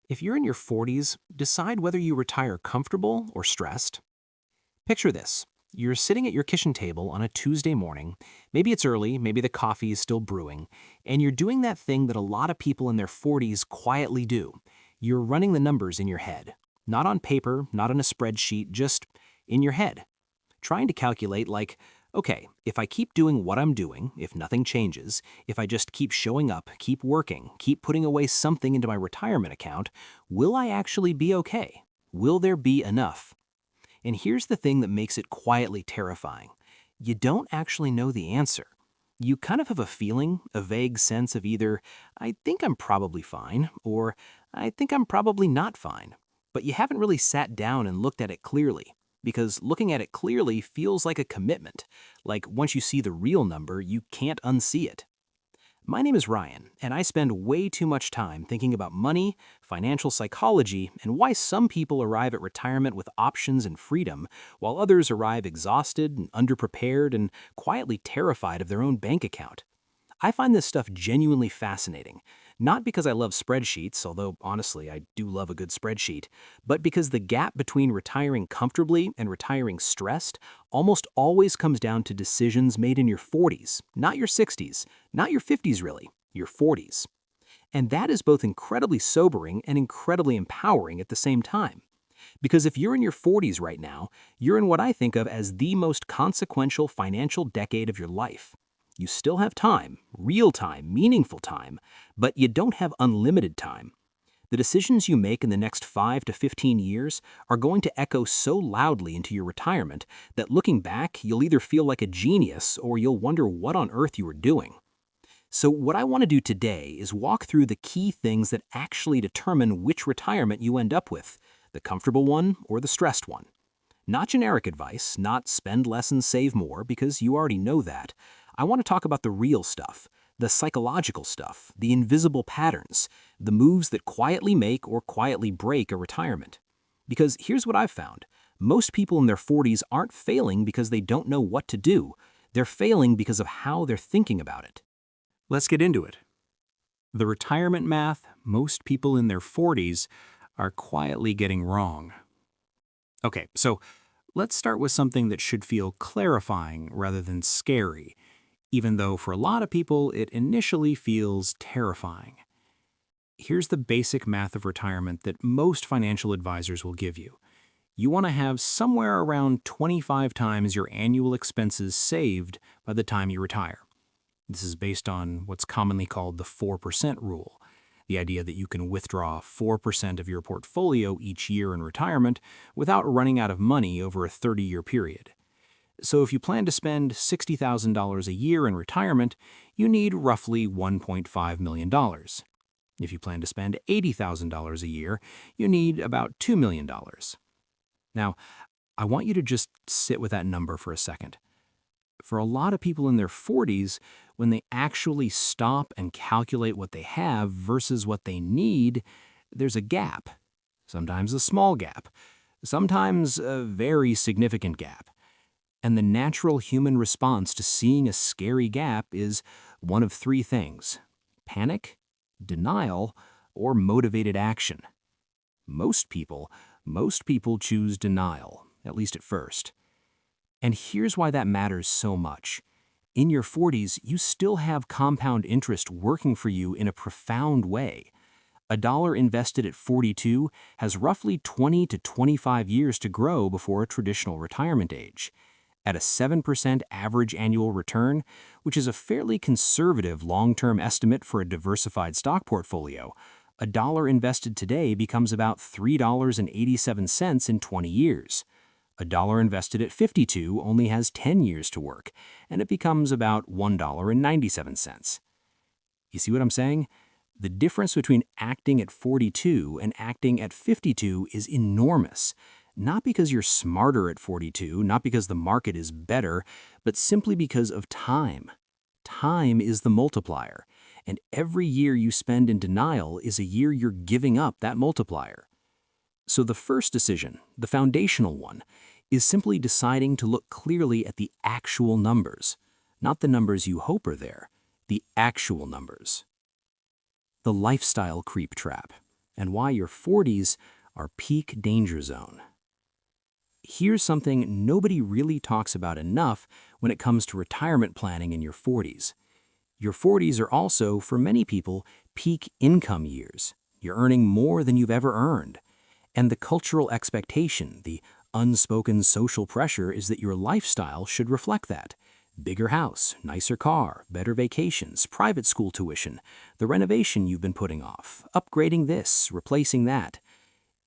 If you're in your 40s, decide whether you retire comfortable or stressed. Picture this. You're sitting at your kitchen table on a Tuesday morning. Maybe it's early, maybe the coffee is still brewing, and you're doing that thing that a lot of people in their 40s quietly do. You're running the numbers in your head. Not on paper, not on a spreadsheet, just in your head. Trying to calculate like, okay, if I keep doing what I'm doing, if nothing changes, if I just keep showing up, keep working, keep putting away something into my retirement account, will I actually be okay? Will there be enough? And here's the thing that makes it quietly terrifying. You don't actually know the answer. You kind of have a feeling, a vague sense of either, I think I'm probably fine, or I think I'm probably not fine. But you haven't really sat down and looked at it clearly, because looking at it clearly feels like a commitment. Like once you see the real number, you can't unsee it. My name is Ryan, and I spend way too much time thinking about money, financial psychology, and why some people arrive at retirement with options and freedom, while others arrive exhausted and underprepared and quietly terrified of their own bank account. I find this stuff genuinely fascinating, not because I love spreadsheets, although honestly I do love a good spreadsheet, but because the gap between retiring comfortably and retiring stressed almost always comes down to decisions made in your 40s, not your 60s, not your 50s really, your 40s. And that is both incredibly sobering and incredibly empowering at the same time. Because if you're in your 40s right now, you're in what I think of as the most consequential financial decade of your life. You still have time, real time, meaningful time, but you don't have unlimited time. The decisions you make in the next 5 to 15 years are going to echo so loudly into your retirement that looking back, you'll either feel like a genius or you'll wonder what on earth you were doing. So what I want to do today is walk through the key things that actually determine which retirement you end up with, the comfortable one or the stressed one. Not generic advice, not spend less and save more, because you already know that. I want to talk about the real stuff, the psychological stuff, the invisible patterns, the moves that quietly make or quietly break a retirement. Because here's what I've found. Most people in their 40s aren't failing because they don't know what to do. They're failing because of how they're thinking about it. Let's get into it. The retirement math most people in their 40s are quietly getting wrong. Okay, so let's start with something that should feel clarifying rather than scary, even though for a lot of people it initially feels terrifying. Here's the basic math of retirement that most financial advisors will give you. You want to have somewhere around 25 times your annual expenses saved by the time you retire. This is based on what's commonly called the 4% rule, the idea that you can withdraw 4% of your portfolio each year in retirement without running out of money over a 30-year period. So if you plan to spend $60,000 a year in retirement, you need roughly $1.5 million. If you plan to spend $80,000 a year, you need about $2 million. Now, I want you to just sit with that number for a second. For a lot of people in their 40s, when they actually stop and calculate what they have versus what they need, there's a gap. Sometimes a small gap. Sometimes a very significant gap. And the natural human response to seeing a scary gap is one of three things: panic, denial, or motivated action. Most people choose denial, at least at first. And here's why that matters so much. In your 40s, you still have compound interest working for you in a profound way. A dollar invested at 42 has roughly 20 to 25 years to grow before a traditional retirement age. At a 7% average annual return, which is a fairly conservative long-term estimate for a diversified stock portfolio, a dollar invested today becomes about $3.87 in 20 years. A dollar invested at 52 only has 10 years to work, and it becomes about $1.97. You see what I'm saying? The difference between acting at 42 and acting at 52 is enormous. Not because you're smarter at 42, not because the market is better, but simply because of time. Time is the multiplier, and every year you spend in denial is a year you're giving up that multiplier. So the first decision, the foundational one, is simply deciding to look clearly at the actual numbers, not the numbers you hope are there, the actual numbers. The lifestyle creep trap. and why your 40s are peak danger zone. Here's something nobody really talks about enough when it comes to retirement planning in your 40s. Your 40s are also, for many people, peak income years. You're earning more than you've ever earned. And the cultural expectation, the unspoken social pressure, is that your lifestyle should reflect that. Bigger house, nicer car, better vacations, private school tuition, the renovation you've been putting off, upgrading this, replacing that.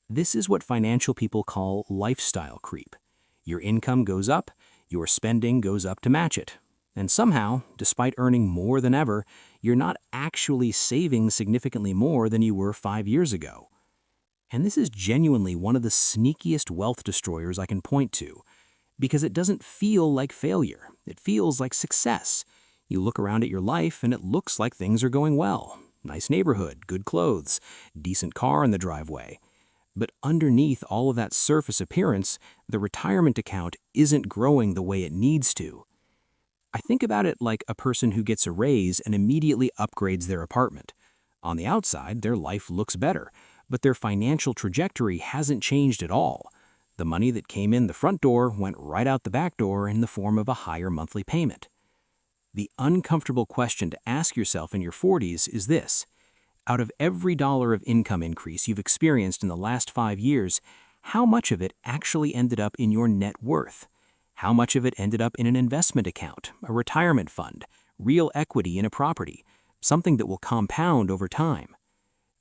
This is what financial people call lifestyle creep. Your income goes up, your spending goes up to match it. And somehow, despite earning more than ever, you're not actually saving significantly more than you were 5 years ago. And this is genuinely one of the sneakiest wealth destroyers I can point to, because it doesn't feel like failure. It feels like success. You look around at your life and it looks like things are going well. Nice neighborhood, good clothes, decent car in the driveway. But underneath all of that surface appearance, the retirement account isn't growing the way it needs to. I think about it like a person who gets a raise and immediately upgrades their apartment. On the outside, their life looks better, but their financial trajectory hasn't changed at all. The money that came in the front door went right out the back door in the form of a higher monthly payment. The uncomfortable question to ask yourself in your 40s is this: out of every dollar of income increase you've experienced in the last 5 years, how much of it actually ended up in your net worth? How much of it ended up in an investment account, a retirement fund, real equity in a property, something that will compound over time?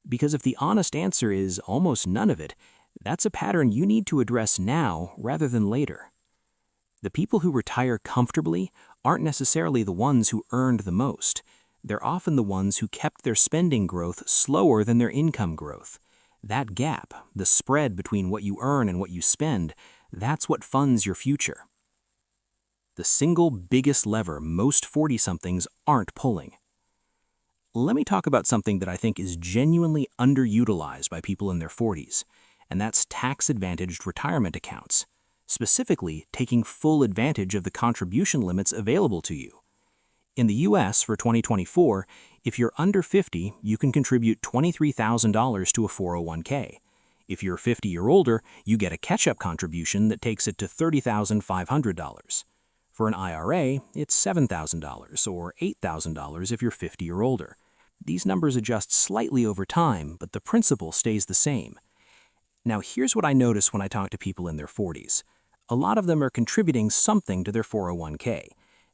Because if the honest answer is almost none of it, that's a pattern you need to address now rather than later. The people who retire comfortably aren't necessarily the ones who earned the most. They're often the ones who kept their spending growth slower than their income growth. That gap, the spread between what you earn and what you spend, that's what funds your future. The single biggest lever most 40-somethings aren't pulling. Let me talk about something that I think is genuinely underutilized by people in their 40s, and that's tax-advantaged retirement accounts, specifically taking full advantage of the contribution limits available to you. In the U.S. for 2024, if you're under 50, you can contribute $23,000 to a 401k. If you're 50 or older, you get a catch-up contribution that takes it to $30,500. For an IRA, it's $7,000 or $8,000 if you're 50 or older. These numbers adjust slightly over time, but the principle stays the same. Now, here's what I notice when I talk to people in their 40s. A lot of them are contributing something to their 401k.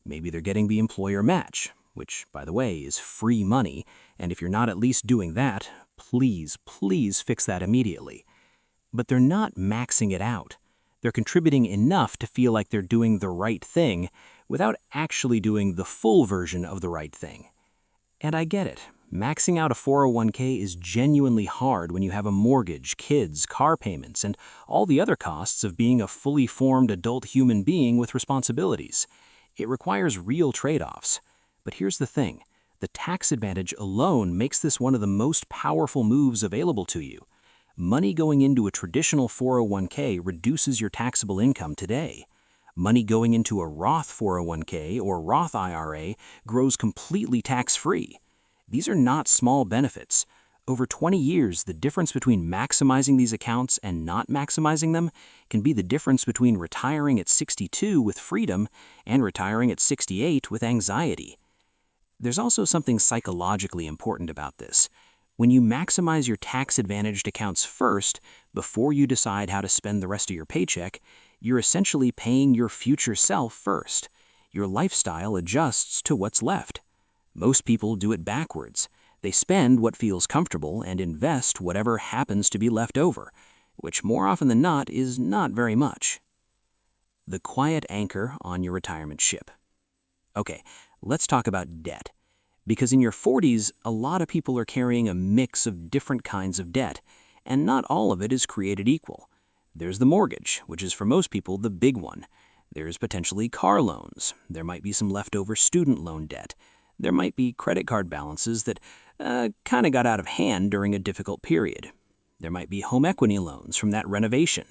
Maybe they're getting the employer match, which, by the way, is free money, and if you're not at least doing that, please fix that immediately. But they're not maxing it out. They're contributing enough to feel like they're doing the right thing without actually doing the full version of the right thing. And I get it. Maxing out a 401k is genuinely hard when you have a mortgage, kids, car payments, and all the other costs of being a fully formed adult human being with responsibilities. It requires real trade-offs. But here's the thing. The tax advantage alone makes this one of the most powerful moves available to you. Money going into a traditional 401k reduces your taxable income today. Money going into a Roth 401k or Roth IRA grows completely tax-free. These are not small benefits. Over 20 years, the difference between maximizing these accounts and not maximizing them can be the difference between retiring at 62 with freedom and retiring at 68 with anxiety. There's also something psychologically important about this. When you maximize your tax-advantaged accounts first, before you decide how to spend the rest of your paycheck, you're essentially paying your future self first. Your lifestyle adjusts to what's left. Most people do it backwards. They spend what feels comfortable and invest whatever happens to be left over, which more often than not is not very much. The quiet anchor on your retirement ship. Okay, let's talk about debt. Because in your 40s, a lot of people are carrying a mix of different kinds of debt, and not all of it is created equal. There's the mortgage, which is for most people the big one. There's potentially car loans. There might be some leftover student loan debt. There might be credit card balances that kind of got out of hand during a difficult period. There might be home equity loans from that renovation.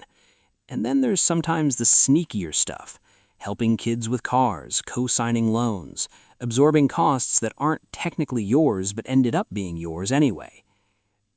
And then there's sometimes the sneakier stuff, helping kids with cars, co-signing loans, absorbing costs that aren't technically yours but ended up being yours anyway.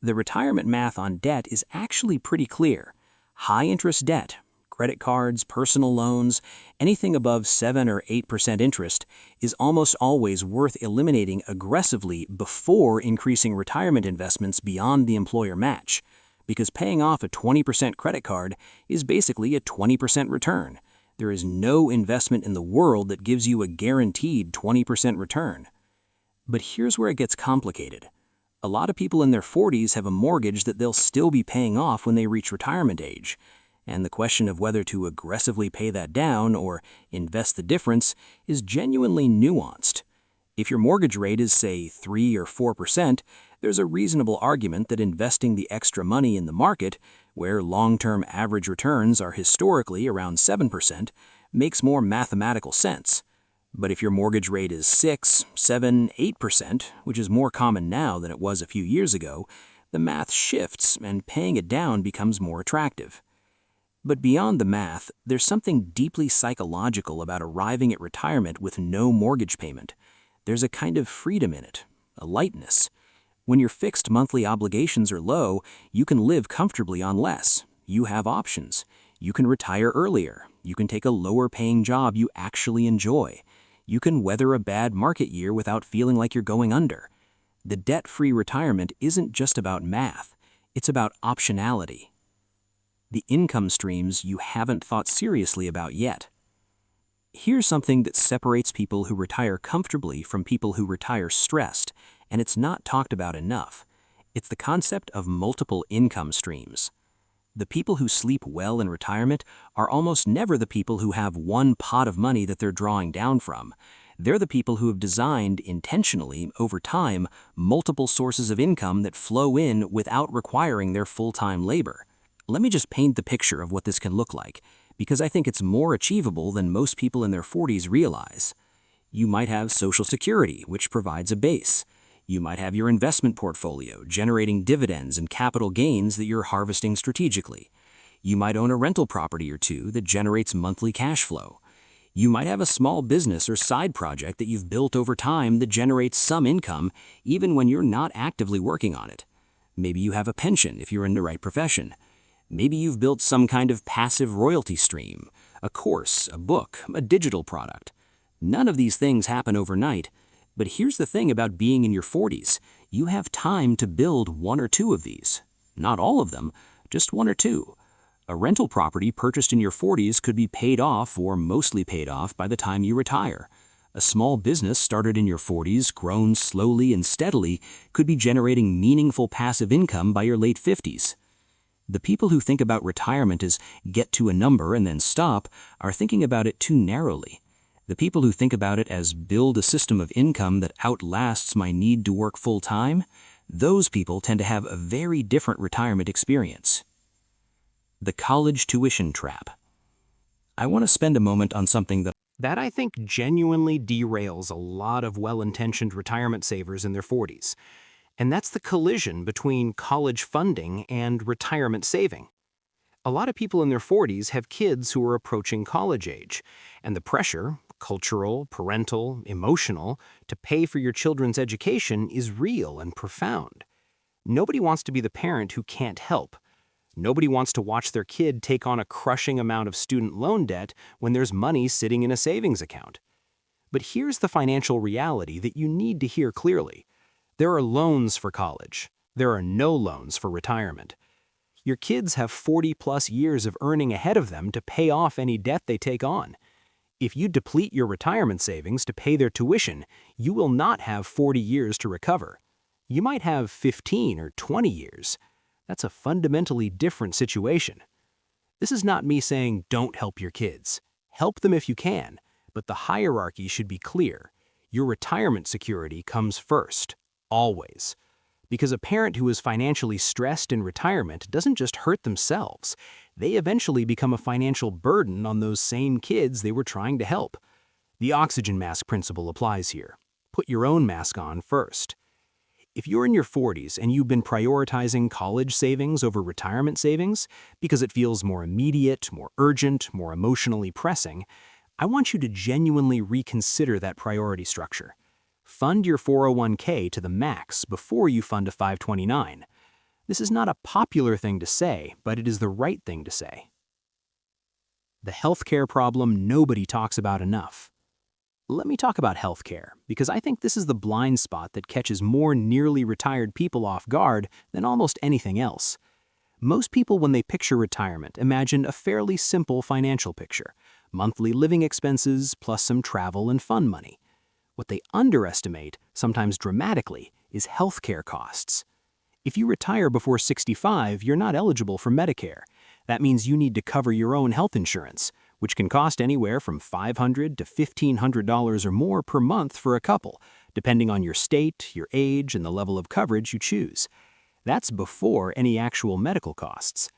The retirement math on debt is actually pretty clear. High-interest debt, credit cards, personal loans, anything above 7 or 8% interest is almost always worth eliminating aggressively before increasing retirement investments beyond the employer match, because paying off a 20% credit card is basically a 20% return. There is no investment in the world that gives you a guaranteed 20% return. But here's where it gets complicated. A lot of people in their 40s have a mortgage that they'll still be paying off when they reach retirement age. And the question of whether to aggressively pay that down or invest the difference is genuinely nuanced. If your mortgage rate is, say, 3 or 4%, there's a reasonable argument that investing the extra money in the market, where long-term average returns are historically around 7%, makes more mathematical sense. But if your mortgage rate is 6, 7, 8%, which is more common now than it was a few years ago, the math shifts and paying it down becomes more attractive. But beyond the math, there's something deeply psychological about arriving at retirement with no mortgage payment. There's a kind of freedom in it, a lightness. When your fixed monthly obligations are low, you can live comfortably on less. You have options. You can retire earlier. You can take a lower-paying job you actually enjoy. You can weather a bad market year without feeling like you're going under. The debt-free retirement isn't just about math. It's about optionality. The income streams you haven't thought seriously about yet. Here's something that separates people who retire comfortably from people who retire stressed, and it's not talked about enough. It's the concept of multiple income streams. The people who sleep well in retirement are almost never the people who have one pot of money that they're drawing down from. They're the people who have designed, intentionally, over time, multiple sources of income that flow in without requiring their full-time labor. Let me just paint the picture of what this can look like, because I think it's more achievable than most people in their 40s realize. You might have Social Security, which provides a base. You might have your investment portfolio, generating dividends and capital gains that you're harvesting strategically. You might own a rental property or two that generates monthly cash flow. You might have a small business or side project that you've built over time that generates some income, even when you're not actively working on it. Maybe you have a pension if you're in the right profession. Maybe you've built some kind of passive royalty stream, a course, a book, a digital product. None of these things happen overnight. But here's the thing about being in your 40s. You have time to build one or two of these. Not all of them, just one or two. A rental property purchased in your 40s could be paid off or mostly paid off by the time you retire. A small business started in your 40s, grown slowly and steadily, could be generating meaningful passive income by your late 50s. The people who think about retirement as get to a number and then stop are thinking about it too narrowly. The people who think about it as build a system of income that outlasts my need to work full-time, those people tend to have a very different retirement experience. The college tuition trap. I want to spend a moment on something that I think genuinely derails a lot of well-intentioned retirement savers in their 40s. And that's the collision between college funding and retirement saving. A lot of people in their 40s have kids who are approaching college age, and the pressure, cultural, parental, emotional, to pay for your children's education is real and profound. Nobody wants to be the parent who can't help. Nobody wants to watch their kid take on a crushing amount of student loan debt when there's money sitting in a savings account. But here's the financial reality that you need to hear clearly. There are loans for college. There are no loans for retirement. Your kids have 40-plus years of earning ahead of them to pay off any debt they take on. If you deplete your retirement savings to pay their tuition, you will not have 40 years to recover. You might have 15 or 20 years. That's a fundamentally different situation. This is not me saying don't help your kids. Help them if you can, but the hierarchy should be clear. Your retirement security comes first, always. Because a parent who is financially stressed in retirement doesn't just hurt themselves. They eventually become a financial burden on those same kids they were trying to help. The oxygen mask principle applies here. Put your own mask on first. If you're in your 40s and you've been prioritizing college savings over retirement savings because it feels more immediate, more urgent, more emotionally pressing, I want you to genuinely reconsider that priority structure. Fund your 401k to the max before you fund a 529. This is not a popular thing to say, but it is the right thing to say. The healthcare problem nobody talks about enough. Let me talk about healthcare, because I think this is the blind spot that catches more nearly retired people off guard than almost anything else. Most people, when they picture retirement, imagine a fairly simple financial picture: monthly living expenses plus some travel and fun money. What they underestimate, sometimes dramatically, is healthcare costs. If you retire before 65, you're not eligible for Medicare. That means you need to cover your own health insurance, which can cost anywhere from $500 to $1,500 or more per month for a couple, depending on your state, your age, and the level of coverage you choose. That's before any actual medical costs.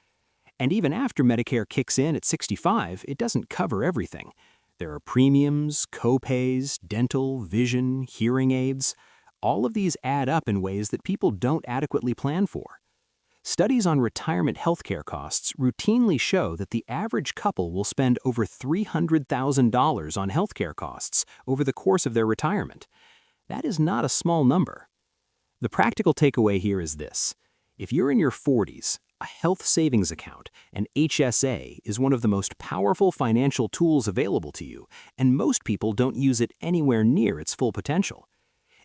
And even after Medicare kicks in at 65, it doesn't cover everything. There are premiums, co-pays, dental, vision, hearing aids. All of these add up in ways that people don't adequately plan for. Studies on retirement healthcare costs routinely show that the average couple will spend over $300,000 on healthcare costs over the course of their retirement. That is not a small number. The practical takeaway here is this: if you're in your 40s, a health savings account, an HSA, is one of the most powerful financial tools available to you, and most people don't use it anywhere near its full potential.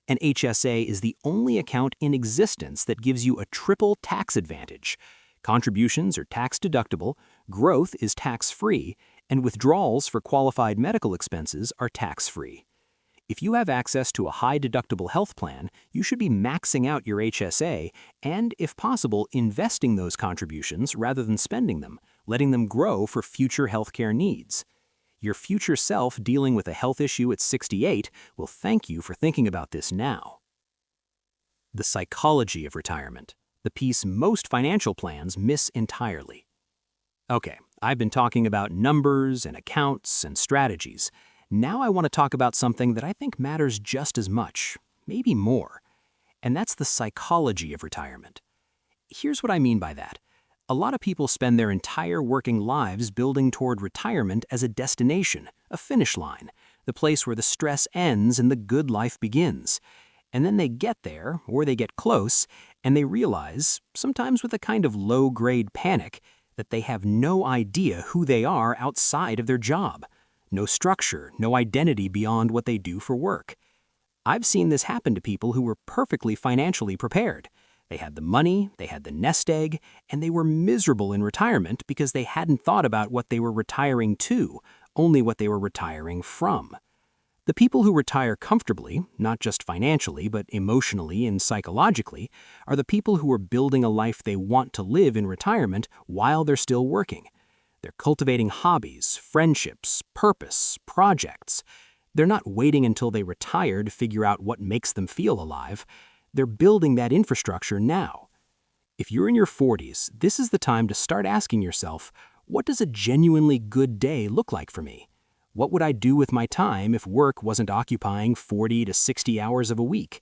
An HSA is the only account in existence that gives you a triple tax advantage. Contributions are tax-deductible, growth is tax-free, and withdrawals for qualified medical expenses are tax-free. If you have access to a high-deductible health plan, you should be maxing out your HSA and, if possible, investing those contributions rather than spending them, letting them grow for future healthcare needs. Your future self dealing with a health issue at 68 will thank you for thinking about this now. The psychology of retirement, the piece most financial plans miss entirely. Okay, I've been talking about numbers and accounts and strategies. Now I want to talk about something that I think matters just as much, maybe more, and that's the psychology of retirement. Here's what I mean by that. A lot of people spend their entire working lives building toward retirement as a destination, a finish line, the place where the stress ends and the good life begins. And then they get there, or they get close, and they realize, sometimes with a kind of low-grade panic, that they have no idea who they are outside of their job. No structure, no identity beyond what they do for work. I've seen this happen to people who were perfectly financially prepared. They had the money, they had the nest egg, and they were miserable in retirement because they hadn't thought about what they were retiring to, only what they were retiring from. The people who retire comfortably, not just financially, but emotionally and psychologically, are the people who are building a life they want to live in retirement while they're still working. They're cultivating hobbies, friendships, purpose, projects. They're not waiting until they retire to figure out what makes them feel alive. They're building that infrastructure now. If you're in your 40s, this is the time to start asking yourself, what does a genuinely good day look like for me? What would I do with my time if work wasn't occupying 40 to 60 hours of a week?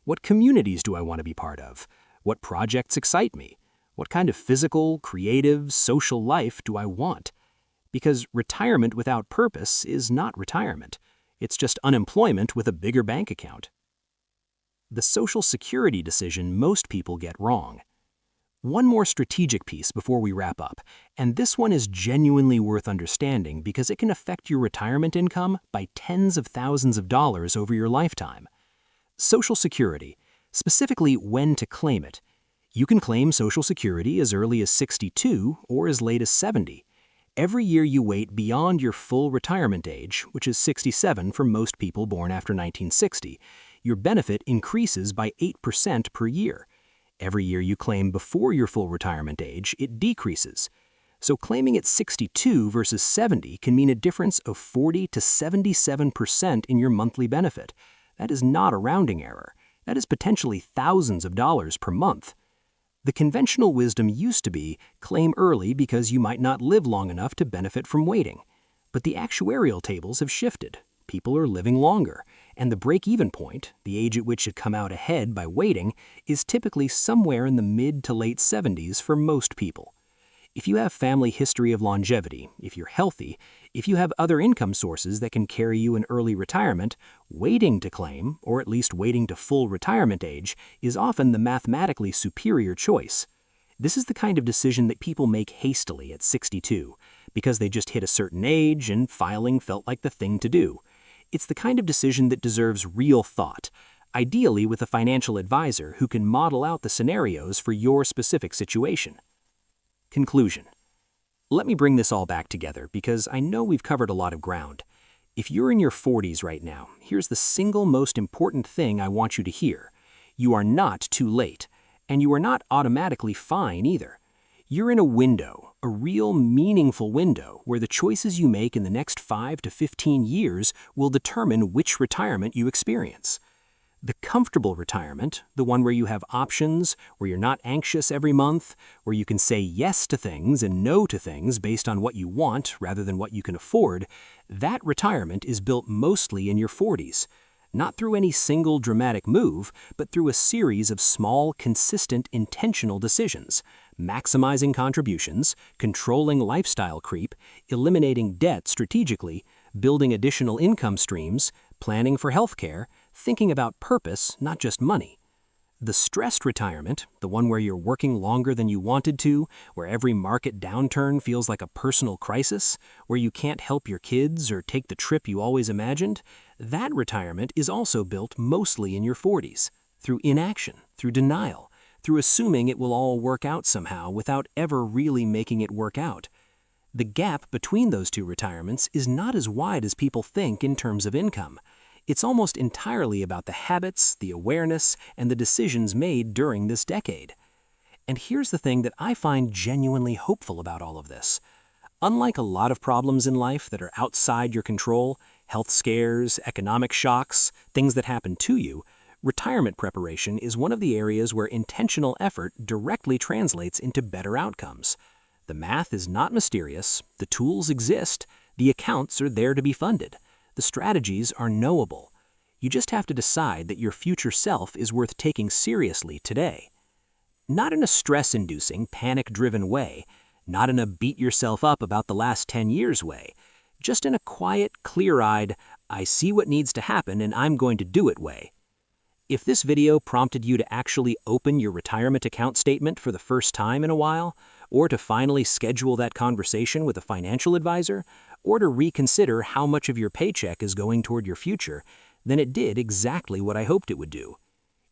What communities do I want to be part of? What projects excite me? What kind of physical, creative, social life do I want? Because retirement without purpose is not retirement. It's just unemployment with a bigger bank account. The Social Security decision most people get wrong. One more strategic piece before we wrap up, and this one is genuinely worth understanding because it can affect your retirement income by tens of thousands of dollars over your lifetime. Social Security, specifically when to claim it. You can claim Social Security as early as 62 or as late as 70. Every year you wait beyond your full retirement age, which is 67 for most people born after 1960, your benefit increases by 8% per year. Every year you claim before your full retirement age, it decreases. So claiming at 62 versus 70 can mean a difference of 40 to 77% in your monthly benefit. That is not a rounding error. That is potentially thousands of dollars per month. The conventional wisdom used to be, claim early because you might not live long enough to benefit from waiting. But the actuarial tables have shifted. People are living longer, and the break-even point, the age at which you come out ahead by waiting, is typically somewhere in the mid to late 70s for most people. If you have family history of longevity, if you're healthy, if you have other income sources that can carry you in early retirement, waiting to claim, or at least waiting to full retirement age, is often the mathematically superior choice. This is the kind of decision that people make hastily at 62, because they just hit a certain age and filing felt like the thing to do. It's the kind of decision that deserves real thought, ideally with a financial advisor who can model out the scenarios for your specific situation. Conclusion. Let me bring this all back together because I know we've covered a lot of ground. If you're in your 40s right now, here's the single most important thing I want you to hear. You are not too late, and you are not automatically fine either. You're in a window, a real meaningful window, where the choices you make in the next 5 to 15 years will determine which retirement you experience. The comfortable retirement, the one where you have options, where you're not anxious every month, where you can say yes to things and no to things based on what you want rather than what you can afford, that retirement is built mostly in your 40s. Not through any single dramatic move, but through a series of small, consistent, intentional decisions, maximizing contributions, controlling lifestyle creep, eliminating debt strategically, building additional income streams, planning for healthcare, thinking about purpose, not just money. The stressed retirement, the one where you're working longer than you wanted to, where every market downturn feels like a personal crisis, where you can't help your kids or take the trip you always imagined, that retirement is also built mostly in your 40s, through inaction, through denial, through assuming it will all work out somehow without ever really making it work out. The gap between those two retirements is not as wide as people think in terms of income. It's almost entirely about the habits, the awareness, and the decisions made during this decade. And here's the thing that I find genuinely hopeful about all of this. Unlike a lot of problems in life that are outside your control, health scares, economic shocks, things that happen to you, retirement preparation is one of the areas where intentional effort directly translates into better outcomes. The math is not mysterious, the tools exist, the accounts are there to be funded. The strategies are knowable. You just have to decide that your future self is worth taking seriously today. Not in a stress-inducing, panic-driven way, not in a beat-yourself-up about the last 10 years way, just in a quiet, clear-eyed, I see what needs to happen and I'm going to do it way. If this video prompted you to actually open your retirement account statement for the first time in a while, or to finally schedule that conversation with a financial advisor, or to reconsider how much of your paycheck is going toward your future, then it did exactly what I hoped it would do.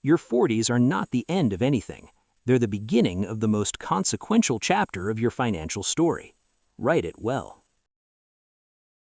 Your 40s are not the end of anything. They're the beginning of the most consequential chapter of your financial story. Write it well.